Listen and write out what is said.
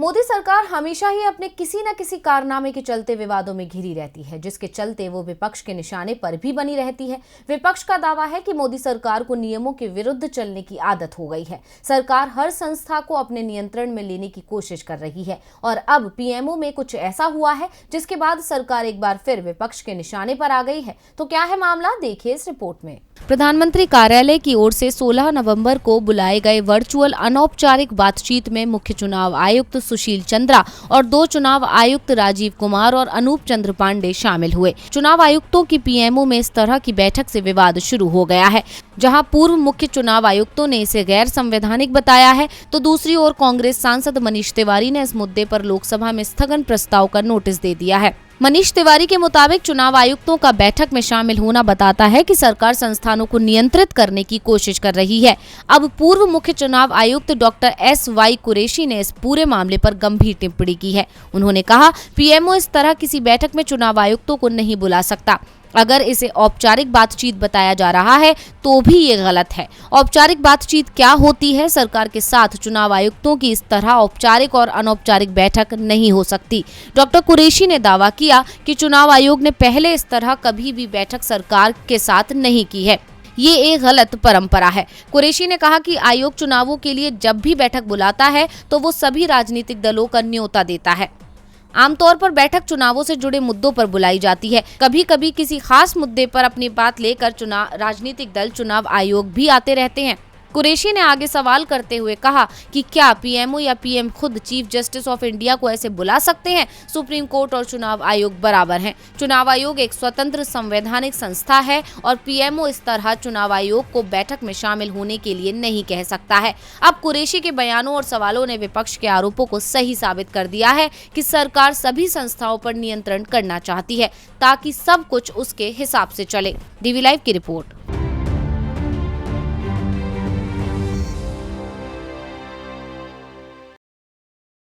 मोदी सरकार हमेशा ही अपने किसी न किसी कारनामे के चलते विवादों में घिरी रहती है, जिसके चलते वो विपक्ष के निशाने पर भी बनी रहती है। विपक्ष का दावा है कि मोदी सरकार को नियमों के विरुद्ध चलने की आदत हो गई है। सरकार हर संस्था को अपने नियंत्रण में लेने की कोशिश कर रही है और अब पीएमओ में कुछ ऐसा हुआ है जिसके बाद सरकार एक बार फिर विपक्ष के निशाने पर आ गई है। तो क्या है मामला, देखिए इस रिपोर्ट में। प्रधानमंत्री कार्यालय की ओर से 16 नवंबर को बुलाए गए वर्चुअल अनौपचारिक बातचीत में मुख्य चुनाव आयुक्त सुशील चंद्रा और 2 चुनाव आयुक्त राजीव कुमार और अनूप चंद्र पांडे शामिल हुए। चुनाव आयुक्तों की पीएमओ में इस तरह की बैठक से विवाद शुरू हो गया है। जहां पूर्व मुख्य चुनाव आयुक्तों ने इसे गैर संवैधानिक बताया है, तो दूसरी ओर कांग्रेस सांसद मनीष तिवारी ने इस मुद्दे पर लोकसभा में स्थगन प्रस्ताव का नोटिस दे दिया है। मनीष तिवारी के मुताबिक चुनाव आयुक्तों का बैठक में शामिल होना बताता है कि सरकार संस्थानों को नियंत्रित करने की कोशिश कर रही है। अब पूर्व मुख्य चुनाव आयुक्त डॉक्टर SY कुरैशी ने इस पूरे मामले पर गंभीर टिप्पणी की है। उन्होंने कहा, पीएमओ इस तरह किसी बैठक में चुनाव आयुक्तों को नहीं बुला सकता। अगर इसे औपचारिक बातचीत बताया जा रहा है तो भी ये गलत है। औपचारिक बातचीत क्या होती है? सरकार के साथ चुनाव आयुक्तों की इस तरह औपचारिक और अनौपचारिक बैठक नहीं हो सकती। डॉक्टर कुरैशी ने दावा किया कि चुनाव आयोग ने पहले इस तरह कभी भी बैठक सरकार के साथ नहीं की है। ये एक गलत परंपरा है। कुरैशी ने कहा कि आयोग चुनावों के लिए जब भी बैठक बुलाता है तो वो सभी राजनीतिक दलों का न्योता देता है। आमतौर पर बैठक चुनावों से जुड़े मुद्दों पर बुलाई जाती है। कभी कभी किसी खास मुद्दे पर अपनी बात लेकर राजनीतिक दल चुनाव आयोग भी आते रहते हैं। कुरैशी ने आगे सवाल करते हुए कहा कि क्या पीएमओ या पीएम खुद चीफ जस्टिस ऑफ इंडिया को ऐसे बुला सकते हैं? सुप्रीम कोर्ट और चुनाव आयोग बराबर हैं। चुनाव आयोग एक स्वतंत्र संवैधानिक संस्था है और पीएमओ इस तरह चुनाव आयोग को बैठक में शामिल होने के लिए नहीं कह सकता है। अब कुरैशी के बयानों और सवालों ने विपक्ष के आरोपों को सही साबित कर दिया है कि सरकार सभी संस्थाओं पर नियंत्रण करना चाहती है ताकि सब कुछ उसके हिसाब से चले। DV लाइव की रिपोर्ट।